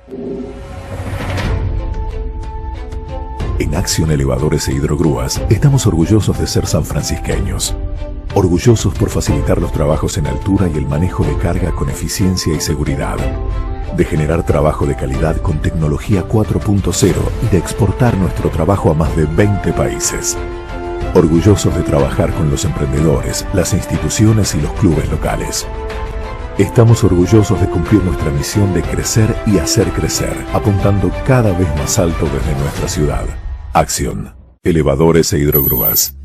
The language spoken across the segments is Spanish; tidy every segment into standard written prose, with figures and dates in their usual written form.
En Acción Elevadores e Hidrogrúas estamos orgullosos de ser sanfrancisqueños. Orgullosos por facilitar los trabajos en altura y el manejo de carga con eficiencia y seguridad. De generar trabajo de calidad con tecnología 4.0 y de exportar nuestro trabajo a más de 20 países. Orgullosos de trabajar con los emprendedores, las instituciones y los clubes locales. Estamos orgullosos de cumplir nuestra misión de crecer y hacer crecer, apuntando cada vez más alto desde nuestra ciudad. Acción, Elevadores e Hidrogrúas.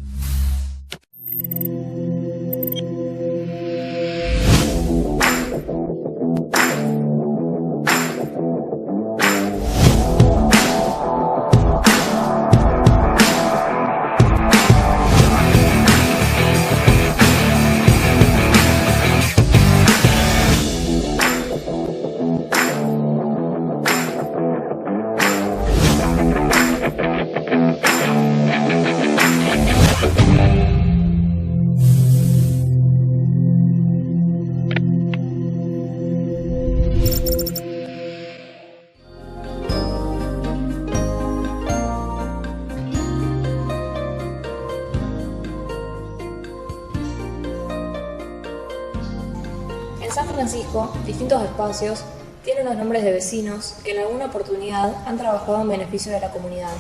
En San Francisco, distintos espacios tienen los nombres de vecinos que en alguna oportunidad han trabajado en beneficio de la comunidad.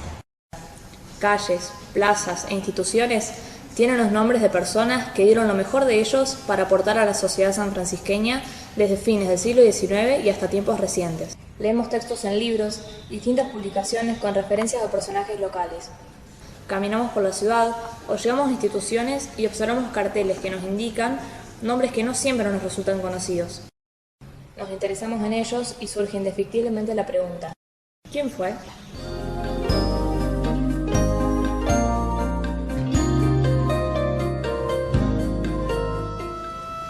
Calles, plazas e instituciones tienen los nombres de personas que dieron lo mejor de ellos para aportar a la sociedad sanfrancisqueña desde fines del siglo XIX y hasta tiempos recientes. Leemos textos en libros, distintas publicaciones con referencias a personajes locales. Caminamos por la ciudad o llegamos a instituciones y observamos carteles que nos indican nombres que no siempre nos resultan conocidos. Nos interesamos en ellos y surge indefectiblemente la pregunta: ¿quién fue?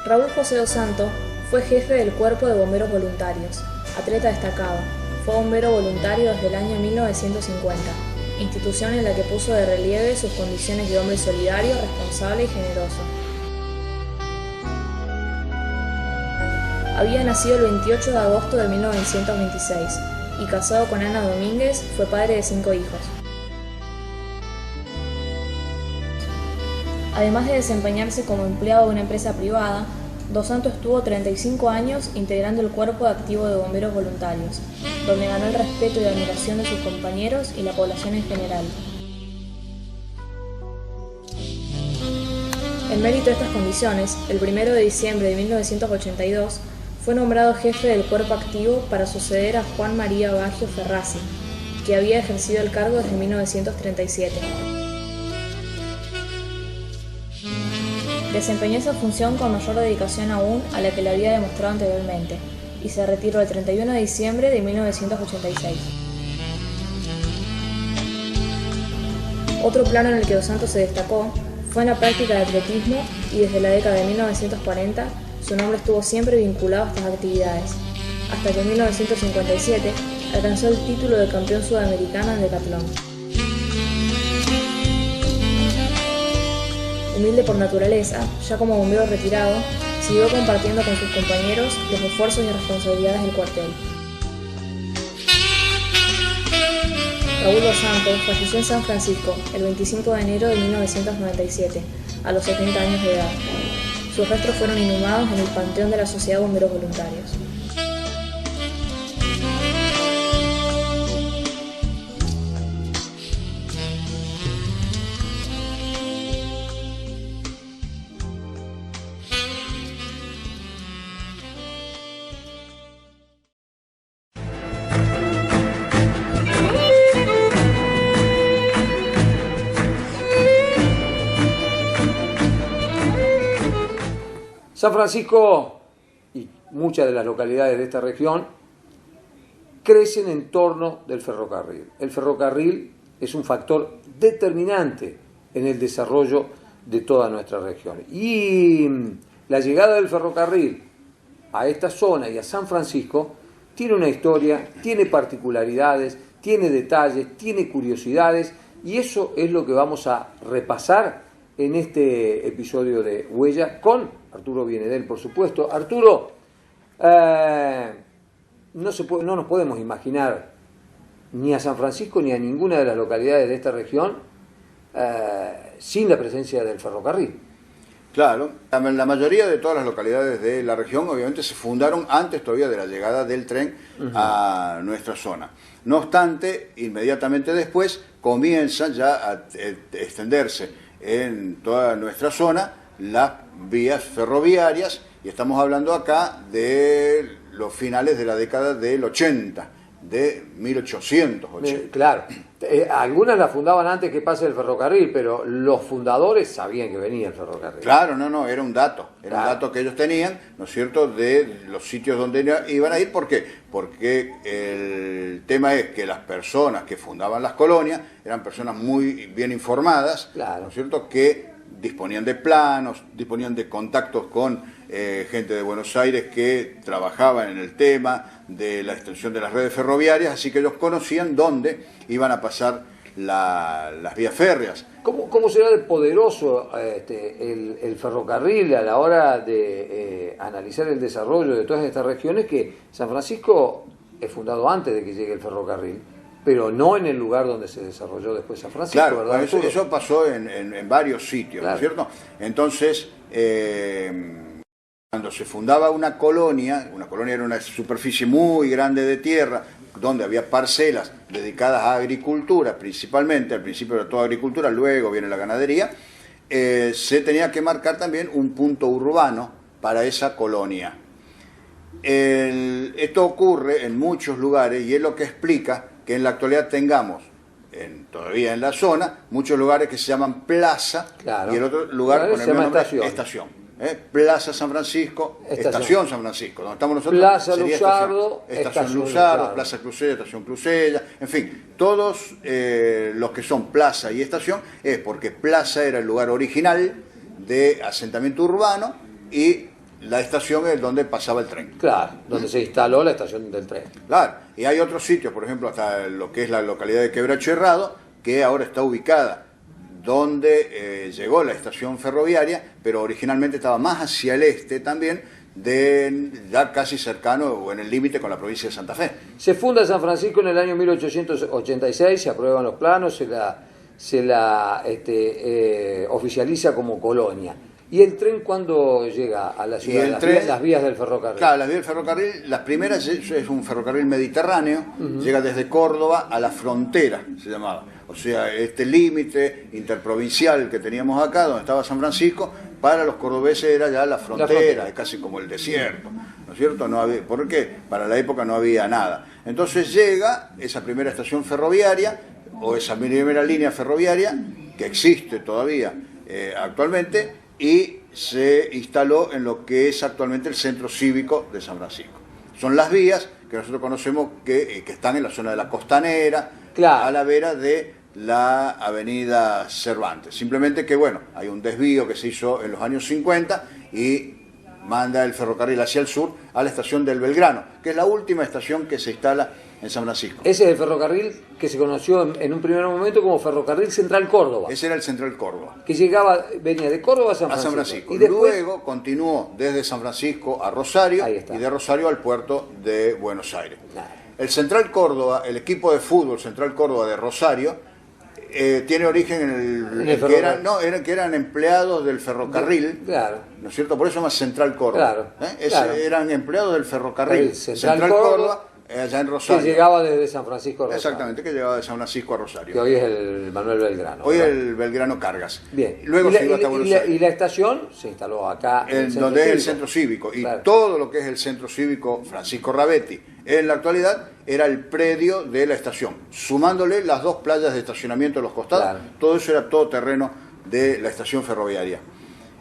Raúl José dos Santos fue jefe del Cuerpo de Bomberos Voluntarios, atleta destacado, fue bombero voluntario desde el año 1950, institución en la que puso de relieve sus condiciones de hombre solidario, responsable y generoso. Había nacido el 28 de agosto de 1926 y casado con Ana Domínguez, fue padre de 5 hijos. Además de desempeñarse como empleado de una empresa privada, Dos Santos estuvo 35 años integrando el Cuerpo Activo de Bomberos Voluntarios, donde ganó el respeto y admiración de sus compañeros y la población en general. En mérito de estas condiciones, el 1 de diciembre de 1982, fue nombrado jefe del Cuerpo Activo para suceder a Juan María Baggio Ferrazzi, que había ejercido el cargo desde 1937. Desempeñó esa función con mayor dedicación aún a la que le había demostrado anteriormente, y se retiró el 31 de diciembre de 1986. Otro plano en el que Dos Santos se destacó fue en la práctica de atletismo, y desde la década de 1940 su nombre estuvo siempre vinculado a estas actividades, hasta que en 1957 alcanzó el título de campeón sudamericano en decatlón. Humilde por naturaleza, ya como bombero retirado, siguió compartiendo con sus compañeros los esfuerzos y responsabilidades del cuartel. Raúl dos Santos falleció en San Francisco el 25 de enero de 1997, a los 70 años de edad. Sus restos fueron inhumados en el Panteón de la Sociedad de Bomberos Voluntarios. San Francisco y muchas de las localidades de esta región crecen en torno del ferrocarril. El ferrocarril es un factor determinante en el desarrollo de toda nuestra región. Y la llegada del ferrocarril a esta zona y a San Francisco tiene una historia, tiene particularidades, tiene detalles, tiene curiosidades, y eso es lo que vamos a repasar en este episodio de Huella con Arturo Bienedel, por supuesto. Arturo, no nos podemos imaginar ni a San Francisco ni a ninguna de las localidades de esta región sin la presencia del ferrocarril. Claro, la mayoría de todas las localidades de la región obviamente se fundaron antes todavía de la llegada del tren a nuestra zona. No obstante, inmediatamente después comienzan ya a extenderse en toda nuestra zona las vías ferroviarias, y estamos hablando acá de los finales de la década del 80, de 1880. Claro, algunas las fundaban antes que pase el ferrocarril, pero los fundadores sabían que venía el ferrocarril. Claro, no, era un dato, un dato que ellos tenían, ¿no es cierto?, de los sitios donde iban a ir. ¿Por qué? Porque el tema es que las personas que fundaban las colonias eran personas muy bien informadas, claro, ¿no es cierto?, que disponían de planos, disponían de contactos con gente de Buenos Aires que trabajaban en el tema de la extensión de las redes ferroviarias, así que ellos conocían dónde iban a pasar las vías férreas. ¿Cómo será de poderoso el ferrocarril a la hora de analizar el desarrollo de todas estas regiones? Que San Francisco es fundado antes de que llegue el ferrocarril, pero no en el lugar donde se desarrolló después San Francisco, claro, ¿verdad? Eso pasó en varios sitios, claro, ¿no es cierto? Entonces, cuando se fundaba una colonia era una superficie muy grande de tierra, donde había parcelas dedicadas a agricultura, principalmente, al principio era toda agricultura, luego viene la ganadería, se tenía que marcar también un punto urbano para esa colonia. Esto ocurre en muchos lugares y es lo que explica que en la actualidad tengamos todavía en la zona muchos lugares que se llaman plaza, claro, y el otro lugar con el mismo nombre, estación. Plaza San Francisco, estación San Francisco, donde estamos nosotros, Plaza Luzardo, estación Luzardo, Plaza Clusella, estación Clusella, en fin, todos los que son plaza y estación es porque plaza era el lugar original de asentamiento urbano y la estación es donde pasaba el tren. Claro, donde se instaló la estación del tren. Claro, y hay otros sitios, por ejemplo, hasta lo que es la localidad de Quebracho Herrado, que ahora está ubicada donde llegó la estación ferroviaria, pero originalmente estaba más hacia el este también, ya casi cercano o en el límite con la provincia de Santa Fe. Se funda San Francisco en el año 1886, se aprueban los planos, se la oficializa como colonia. ¿Y el tren cuándo llega a la ciudad? Las vías del ferrocarril. Claro, las vías del ferrocarril, las primeras es un ferrocarril mediterráneo, llega desde Córdoba a la frontera, se llamaba. O sea, este límite interprovincial que teníamos acá, donde estaba San Francisco, para los cordobeses era ya la frontera, es casi como el desierto, ¿no es cierto? No había, ¿por qué? Para la época no había nada. Entonces llega esa primera estación ferroviaria, o esa primera línea ferroviaria, que existe todavía actualmente, y se instaló en lo que es actualmente el centro cívico de San Francisco. Son las vías que nosotros conocemos que están en la zona de la Costanera, claro, a la vera de la avenida Cervantes. Simplemente que, bueno, hay un desvío que se hizo en los años 50 y manda el ferrocarril hacia el sur a la estación del Belgrano, que es la última estación que se instala en San Francisco. Ese es el ferrocarril que se conoció en un primer momento como Ferrocarril Central Córdoba. Ese era el Central Córdoba. Que venía de Córdoba a San Francisco. Y después, luego continuó desde San Francisco a Rosario y de Rosario al puerto de Buenos Aires. Claro. El Central Córdoba, el equipo de fútbol Central Córdoba de Rosario, tiene origen en el que eran empleados del ferrocarril, claro, ¿no es cierto? Por eso se llama Central Córdoba. Claro, claro. Eran empleados del ferrocarril. Central Córdoba, allá en Rosario. Que llegaba desde San Francisco a Rosario. Exactamente, que llegaba de San Francisco a Rosario. Que hoy es el Manuel Belgrano. Hoy es el Belgrano Cargas. Bien. Luego se iba hasta Buenos Aires. Y la estación se instaló acá en donde es el centro cívico. Y claro, todo lo que es el centro cívico Francisco Rabetti en la actualidad era el predio de la estación, sumándole las dos playas de estacionamiento a los costados. Claro. Todo eso era todo terreno de la estación ferroviaria.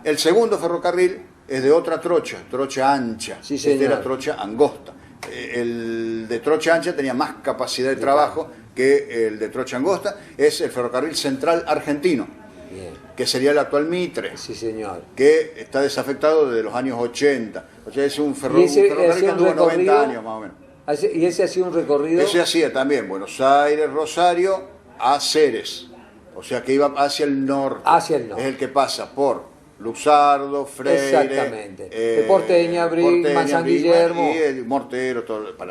El segundo ferrocarril es de otra trocha ancha. Sí, señor. Era trocha angosta. El de trocha ancha tenía más capacidad de trabajo que el de trocha angosta. Es el ferrocarril central argentino. Bien. Que sería el actual Mitre. Sí, señor. Que está desafectado desde los años 80. O sea, es un ferrocarril que tuvo 90 años más o menos. ¿Y ese hacía un recorrido? Ese hacía también Buenos Aires, Rosario, a Ceres. O sea que iba hacia el norte. Hacia el norte. Es el que pasa por Luxardo, Freire, exactamente. De Porteña, Brinkmann, San Guillermo. Y Mortero,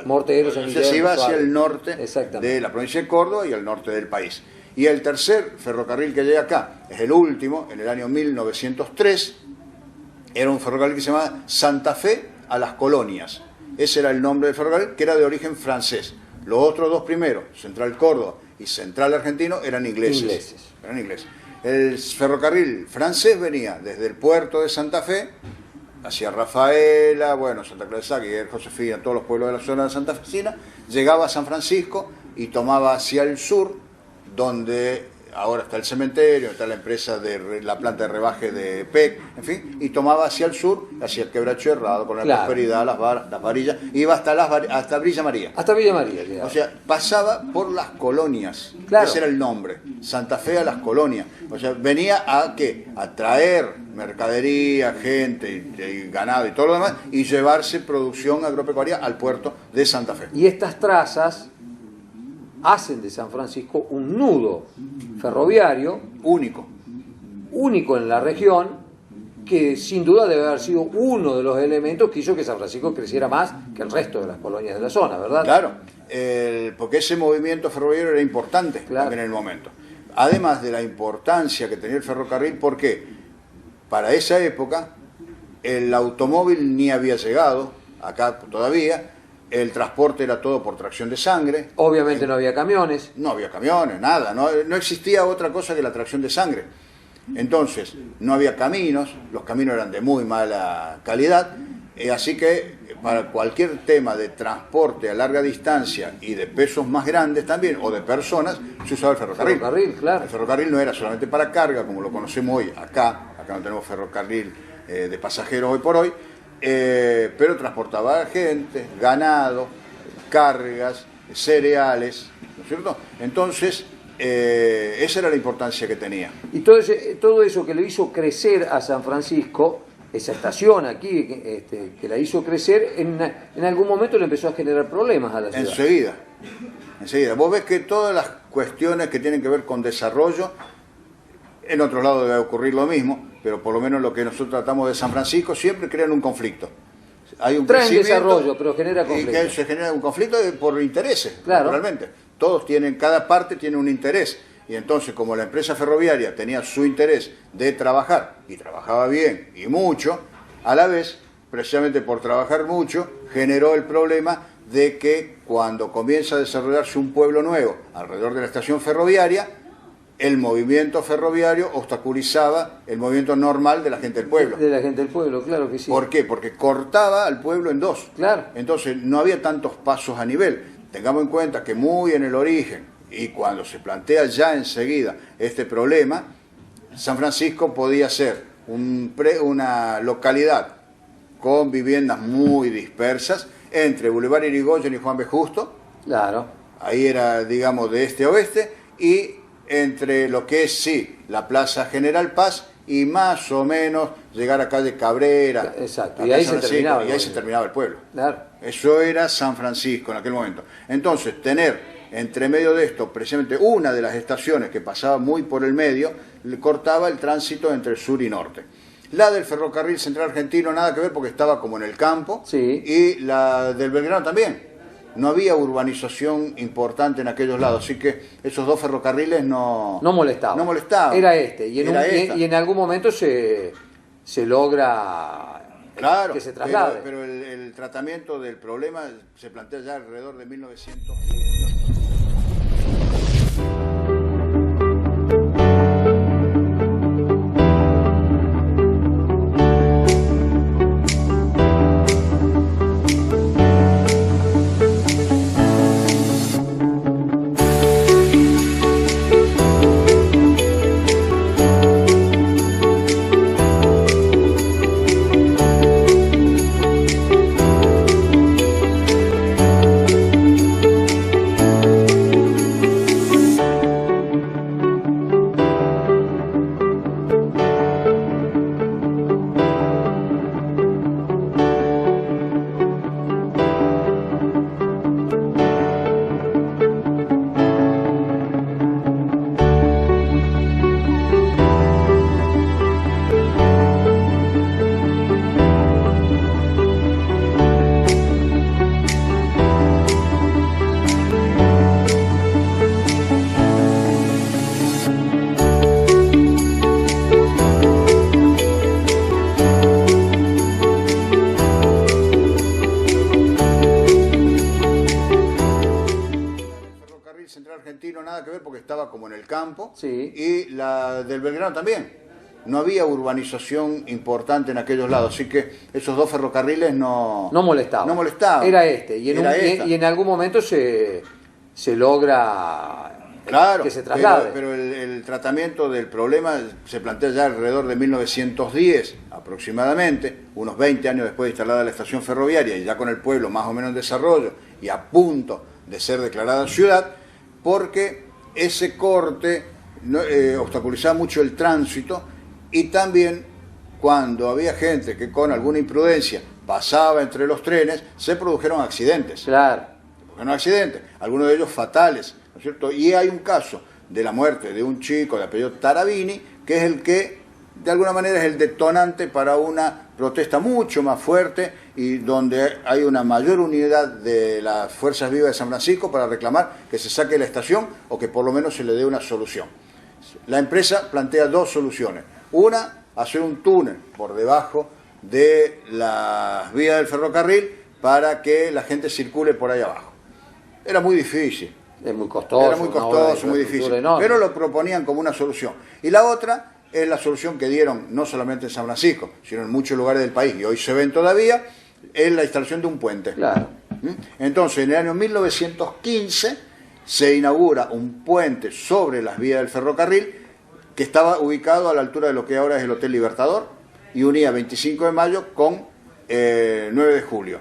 Mortero, San Guillermo. Se iba hacia el norte exactamente. de la provincia de Córdoba y al norte del país. Y el tercer ferrocarril que llega acá, es el último, en el año 1903, era un ferrocarril que se llamaba Santa Fe a las Colonias. Ese era el nombre del ferrocarril, que era de origen francés. Los otros dos primeros, Central Córdoba y Central Argentino, eran ingleses. Eran ingleses. El ferrocarril francés venía desde el puerto de Santa Fe, hacia Rafaela, bueno, Santa Clara de Saque, Josefina, todos los pueblos de la zona de Santa Fecina, llegaba a San Francisco y tomaba hacia el sur, donde ahora está el cementerio, está la empresa de la planta de rebaje de PEC, en fin, y tomaba hacia el sur, hacia el Quebracho Herrado, con la Prosperidad, las varillas, iba hasta Villa María. Hasta Villa María, claro. O sea, pasaba por las colonias, claro. Ese era el nombre, Santa Fe a las Colonias. O sea, venía a ¿qué? A traer mercadería, gente, y ganado y todo lo demás, y llevarse producción agropecuaria al puerto de Santa Fe. Y estas trazas hacen de San Francisco un nudo ferroviario único en la región, que sin duda debe haber sido uno de los elementos que hizo que San Francisco creciera más que el resto de las colonias de la zona, ¿verdad? Claro, porque ese movimiento ferroviario era importante también en el momento. Además de la importancia que tenía el ferrocarril, porque para esa época el automóvil ni había llegado, acá todavía. El transporte era todo por tracción de sangre. Obviamente no había camiones. No había camiones, nada. No existía otra cosa que la tracción de sangre. Entonces, no había caminos, los caminos eran de muy mala calidad. Así que para cualquier tema de transporte a larga distancia y de pesos más grandes también, o de personas, se usaba el ferrocarril. Claro. El ferrocarril no era solamente para carga, como lo conocemos hoy acá no tenemos ferrocarril de pasajeros hoy por hoy, pero transportaba gente, ganado, cargas, cereales, ¿no es cierto? Entonces, esa era la importancia que tenía. Y todo eso que le hizo crecer a San Francisco, esa estación aquí que la hizo crecer, en algún momento le empezó a generar problemas a la ciudad. Enseguida. Vos ves que todas las cuestiones que tienen que ver con desarrollo, en otros lados debe ocurrir lo mismo, pero por lo menos lo que nosotros tratamos de San Francisco siempre crean un conflicto. Hay un traen desarrollo, pero genera conflicto. Y que se genera un conflicto por intereses, claro. Realmente. Cada parte tiene un interés. Y entonces, como la empresa ferroviaria tenía su interés de trabajar, y trabajaba bien y mucho, a la vez, precisamente por trabajar mucho, generó el problema de que cuando comienza a desarrollarse un pueblo nuevo alrededor de la estación ferroviaria, el movimiento ferroviario obstaculizaba el movimiento normal de la gente del pueblo. De la gente del pueblo, claro que sí. ¿Por qué? Porque cortaba al pueblo en dos. Claro. Entonces no había tantos pasos a nivel. Tengamos en cuenta que muy en el origen, y cuando se plantea ya enseguida este problema, San Francisco podía ser una localidad con viviendas muy dispersas entre Boulevard Irigoyen y Juan B. Justo. Claro. Ahí era, digamos, de este a oeste, y entre lo que es, sí, la Plaza General Paz y más o menos llegar a calle Cabrera. Exacto, y ahí se terminaba el pueblo. Claro. Eso era San Francisco en aquel momento. Entonces, tener entre medio de esto, precisamente una de las estaciones que pasaba muy por el medio, le cortaba el tránsito entre sur y norte. La del ferrocarril central argentino nada que ver porque estaba como en el campo, sí. Y la del Belgrano también. No había urbanización importante en aquellos lados, así que esos dos ferrocarriles no molestaban. Era y en algún momento se logra que se traslade. Pero el tratamiento del problema se plantea ya alrededor de 1900. Ferrocarril Central Argentino nada que ver porque estaba como en el campo, Sí. y la del Belgrano también. No había urbanización importante en aquellos lados, así que esos dos ferrocarriles no molestaban. No molestaban. Era este. Y en, Era esta. y en algún momento se logra Claro, que se traslade. pero el tratamiento del problema se plantea ya alrededor de 1910 aproximadamente, unos 20 años después de instalada la estación ferroviaria y ya con el pueblo más o menos en desarrollo y a punto de ser declarada ciudad, porque ese corte obstaculizaba mucho el tránsito, y también cuando había gente que con alguna imprudencia pasaba entre los trenes, se produjeron accidentes. Claro. Bueno, accidentes, algunos de ellos fatales, ¿no es cierto? Y hay un caso de la muerte de un chico de apellido Tarabini, que es el que, de alguna manera, es el detonante para una protesta mucho más fuerte y donde hay una mayor unidad de las fuerzas vivas de San Francisco para reclamar que se saque la estación o que por lo menos se le dé una solución. La empresa plantea dos soluciones. Una, hacer un túnel por debajo de las vías del ferrocarril para que la gente circule por ahí abajo. Era muy difícil. Es muy costoso. Era muy costoso, muy difícil. Pero lo proponían como una solución. Y la otra es la solución que dieron no solamente en San Francisco, sino en muchos lugares del país, y hoy se ven todavía, es la instalación de un puente. Claro. Entonces, en el año 1915 se inaugura un puente sobre las vías del ferrocarril que estaba ubicado a la altura de lo que ahora es el Hotel Libertador y unía 25 de mayo con 9 de julio.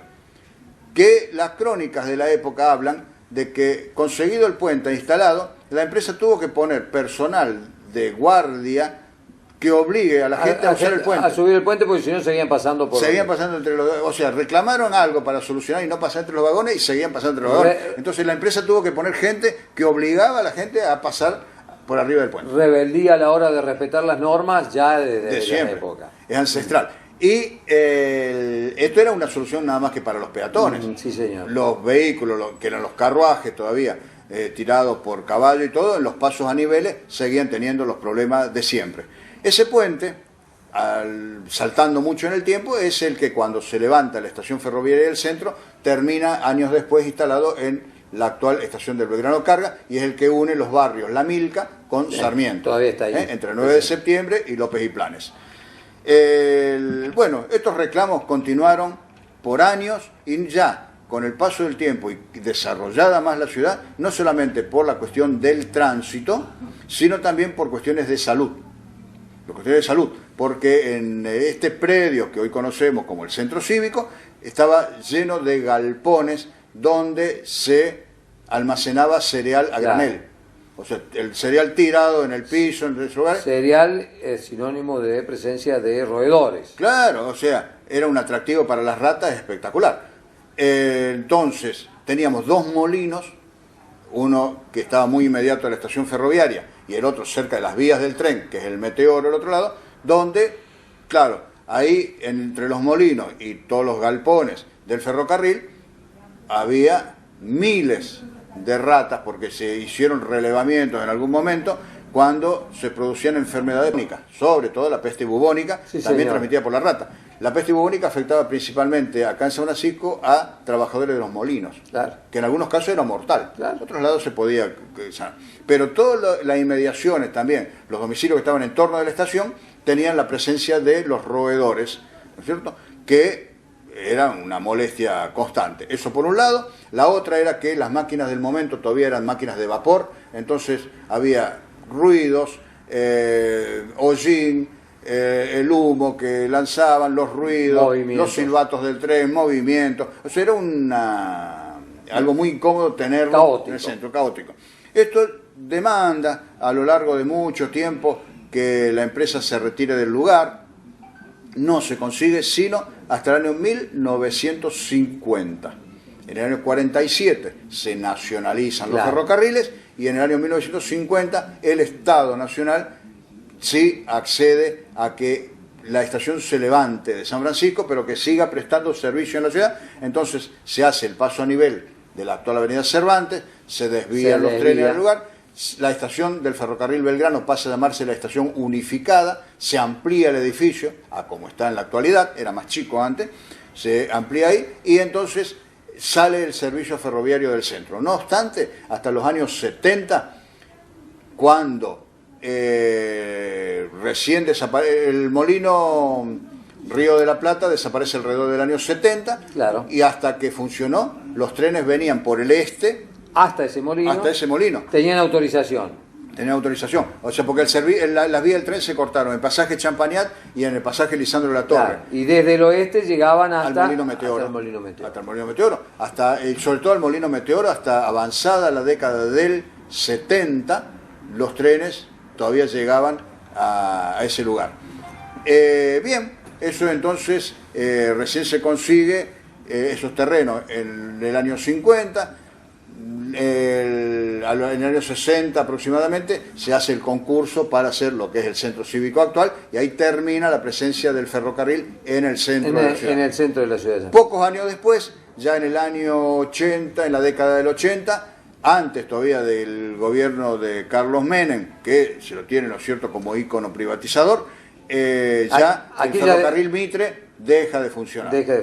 Que las crónicas de la época hablan de que, conseguido el puente instalado, la empresa tuvo que poner personal de guardia que obligue a la gente a usar el puente. A subir el puente, porque si no seguían pasando por... Seguían pasando entre los... O sea, reclamaron algo para solucionar y no pasar entre los vagones y seguían pasando entre los vagones. Entonces la empresa tuvo que poner gente que obligaba a la gente a pasar por arriba del puente. Rebeldía a la hora de respetar las normas ya de siempre. la época. Es ancestral. Y esto era una solución nada más que para los peatones. Sí, señor. Los vehículos, que eran los carruajes todavía, tirados por caballo y todo, en los pasos a niveles seguían teniendo los problemas de siempre. Ese puente, saltando mucho en el tiempo, es el que cuando se levanta la estación ferroviaria del centro, termina años después instalado en la actual estación del Belgrano Carga, y es el que une los barrios La Milka con Sarmiento. Todavía está ahí. Entre 9 de septiembre y López y Planes. Bueno, estos reclamos continuaron por años y ya con el paso del tiempo y desarrollada más la ciudad, no solamente por la cuestión del tránsito, sino también por cuestiones de salud. Porque en este predio que hoy conocemos como el Centro Cívico estaba lleno de galpones donde se almacenaba cereal a granel. O sea, el cereal tirado en el piso, en esos lugares. Cereal es sinónimo de presencia de roedores. Claro, o sea, era un atractivo para las ratas espectacular. Entonces, teníamos dos molinos, uno que estaba muy inmediato a la estación ferroviaria y el otro cerca de las vías del tren, que es el Meteoro, al otro lado, donde, claro, ahí entre los molinos y todos los galpones del ferrocarril había miles de ratas, porque se hicieron relevamientos en algún momento cuando se producían enfermedades bubónicas, sobre todo la peste bubónica, sí, también señor, transmitida por la rata. La peste bubónica afectaba principalmente acá en San Francisco a trabajadores de los molinos, claro, que en algunos casos era mortal, claro, en otros lados se podía sanar. Pero todas las inmediaciones también, los domicilios que estaban en torno de la estación, tenían la presencia de los roedores, ¿no es cierto?, que era una molestia constante. Eso por un lado. La otra era que las máquinas del momento todavía eran máquinas de vapor, entonces había ruidos, hollín, el humo que lanzaban, los ruidos, los silbatos del tren, movimientos. O sea, era algo muy incómodo tenerlo caótico, en el centro, caótico. Esto demanda a lo largo de mucho tiempo que la empresa se retire del lugar. No se consigue sino hasta el año 1950. En el año 47 se nacionalizan los ferrocarriles y en el año 1950 el Estado Nacional sí accede a que la estación se levante de San Francisco, pero que siga prestando servicio en la ciudad. Entonces se hace el paso a nivel de la actual avenida Cervantes, se desvían los trenes del lugar. La estación del ferrocarril Belgrano pasa a llamarse la estación unificada, se amplía el edificio a como está en la actualidad, era más chico antes, se amplía ahí y entonces sale el servicio ferroviario del centro. No obstante, hasta los años 70, cuando recién desaparece el molino Río de la Plata, desaparece alrededor del año 70, claro. Y hasta que funcionó, los trenes venían por el este hasta ese molino. Tenían autorización. Tenían autorización. O sea, porque las vías del tren se cortaron en el pasaje Champagnat y en el pasaje Lisandro de la Torre. Claro. Y desde el oeste llegaban hasta al Molino Meteoro. Hasta el Molino Meteoro. Hasta el Molino Meteoro. Sobre todo el Molino Meteoro, hasta avanzada la década del 70, los trenes todavía llegaban a ese lugar. Bien, eso entonces recién se consigue esos terrenos en el año 50. En el año 60 aproximadamente se hace el concurso para hacer lo que es el centro cívico actual, y ahí termina la presencia del ferrocarril en el centro de la ciudad. En el centro de la ciudad. Pocos años después, ya en el año 80, en la década del 80, antes todavía del gobierno de Carlos Menem, que se lo tiene, ¿no es cierto?, como ícono privatizador, el ferrocarril Mitre deja de funcionar. Deja de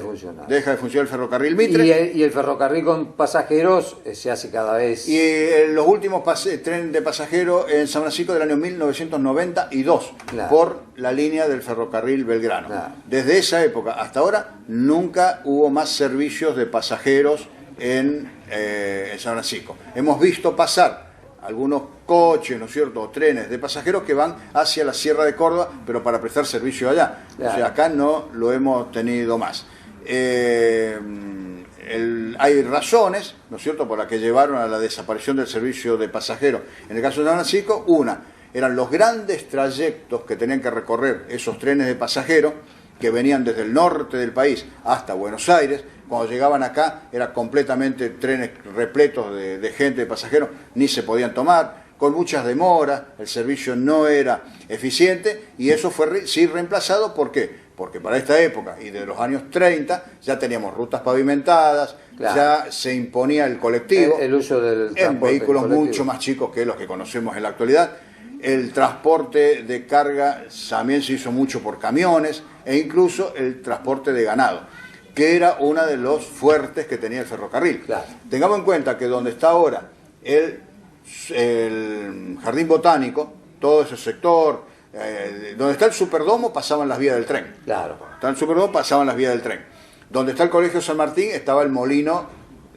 funcionar el ferrocarril Mitre. Y el ferrocarril con pasajeros se hace cada vez... Y los últimos trenes de pasajeros en San Francisco del año 1992, claro, por la línea del ferrocarril Belgrano. Claro. Desde esa época hasta ahora nunca hubo más servicios de pasajeros en San Francisco. Hemos visto pasar algunos coches, ¿no es cierto?, o trenes de pasajeros que van hacia la Sierra de Córdoba, pero para prestar servicio allá. Claro. O sea, acá no lo hemos tenido más. Hay razones, ¿no es cierto?, por las que llevaron a la desaparición del servicio de pasajeros. En el caso de San Francisco, eran los grandes trayectos que tenían que recorrer esos trenes de pasajeros que venían desde el norte del país hasta Buenos Aires. Cuando llegaban acá, eran completamente trenes repletos de gente, de pasajeros, ni se podían tomar, con muchas demoras, el servicio no era eficiente, y eso fue reemplazado. ¿Por qué? Porque para esta época y de los años 30 ya teníamos rutas pavimentadas, claro, ya se imponía el colectivo, el uso del en vehículos mucho más chicos que los que conocemos en la actualidad. El transporte de carga también se hizo mucho por camiones, e incluso el transporte de ganado, que era uno de los fuertes que tenía el ferrocarril. Claro. Tengamos en cuenta que donde está ahora el Jardín Botánico, todo ese sector, donde está el Superdomo, pasaban las vías del tren. Claro. Está el Superdomo, pasaban las vías del tren. Donde está el Colegio San Martín, estaba el molino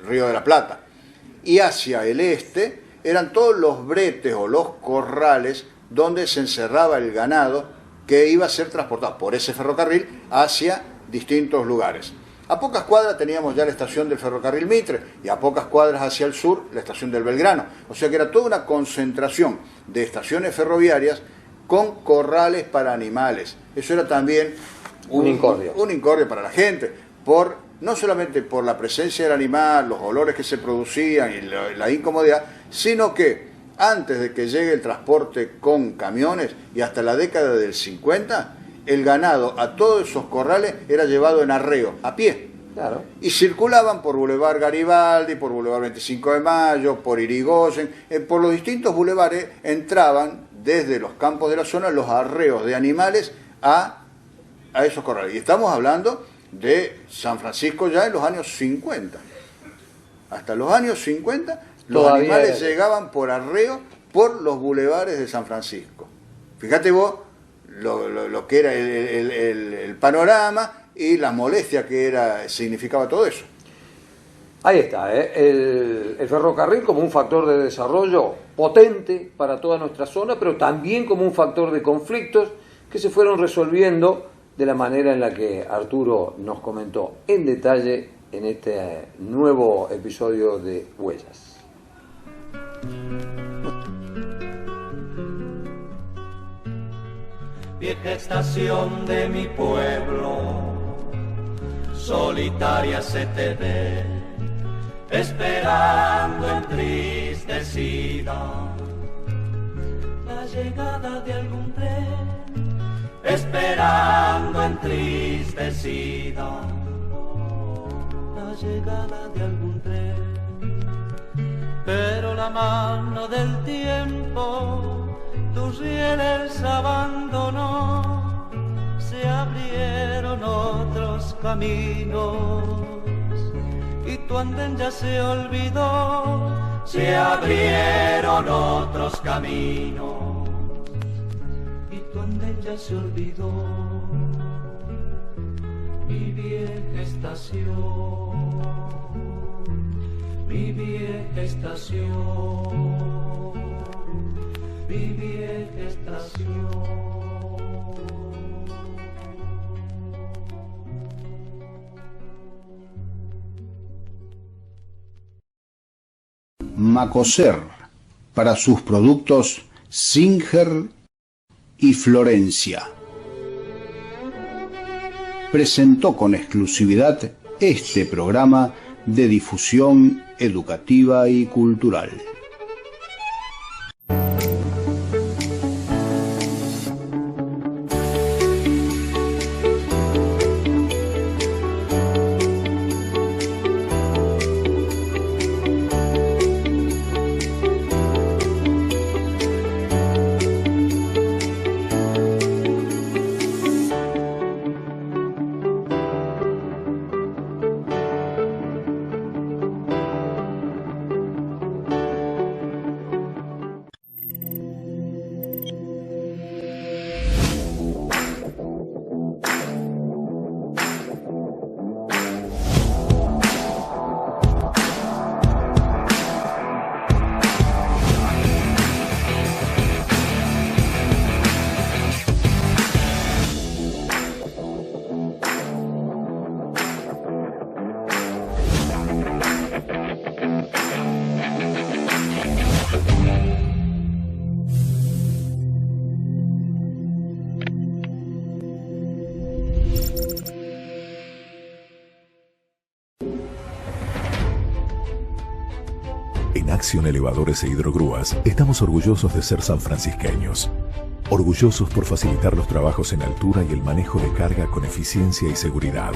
Río de la Plata. Y hacia el este eran todos los bretes o los corrales donde se encerraba el ganado que iba a ser transportado por ese ferrocarril hacia distintos lugares. A pocas cuadras teníamos ya la estación del ferrocarril Mitre, y a pocas cuadras hacia el sur la estación del Belgrano. O sea que era toda una concentración de estaciones ferroviarias con corrales para animales. Eso era también un incordio para la gente, no solamente por la presencia del animal, los olores que se producían y la incomodidad, sino que antes de que llegue el transporte con camiones y hasta la década del 50, el ganado a todos esos corrales era llevado en arreo, a pie. Claro. Y circulaban por Boulevard Garibaldi, por Boulevard 25 de Mayo, por Irigoyen, por los distintos bulevares entraban desde los campos de la zona los arreos de animales a esos corrales. Y estamos hablando de San Francisco ya en los años 50. Hasta los años 50 los animales llegaban por arreo por los bulevares de San Francisco. Fíjate vos lo que era el panorama y la molestia que significaba todo eso. Ahí está, el ferrocarril como un factor de desarrollo potente para toda nuestra zona, pero también como un factor de conflictos que se fueron resolviendo de la manera en la que Arturo nos comentó en detalle en este nuevo episodio de Huellas. Vieja estación de mi pueblo, solitaria se te ve, esperando entristecida la llegada de algún tren, esperando entristecida la llegada de algún tren. Pero la mano del tiempo tus rieles abandonó, se abrieron otros caminos y tu andén ya se olvidó, se abrieron otros caminos y tu andén ya se olvidó, mi vieja estación, mi vieja estación, mi vieja estación. Macoser, para sus productos Singer y Florencia, presentó con exclusividad este programa de difusión educativa y cultural. En Acción Elevadores e Hidrogrúas estamos orgullosos de ser sanfrancisqueños. Orgullosos por facilitar los trabajos en altura y el manejo de carga con eficiencia y seguridad.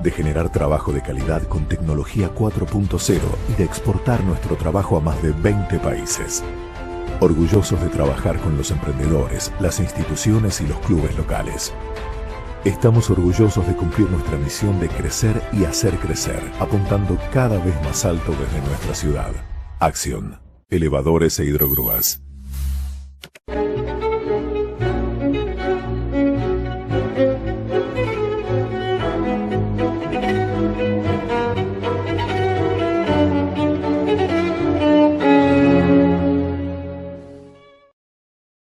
De generar trabajo de calidad con tecnología 4.0 y de exportar nuestro trabajo a más de 20 países. Orgullosos de trabajar con los emprendedores, las instituciones y los clubes locales. Estamos orgullosos de cumplir nuestra misión de crecer y hacer crecer, apuntando cada vez más alto desde nuestra ciudad. Acción. Elevadores e Hidrogrúas.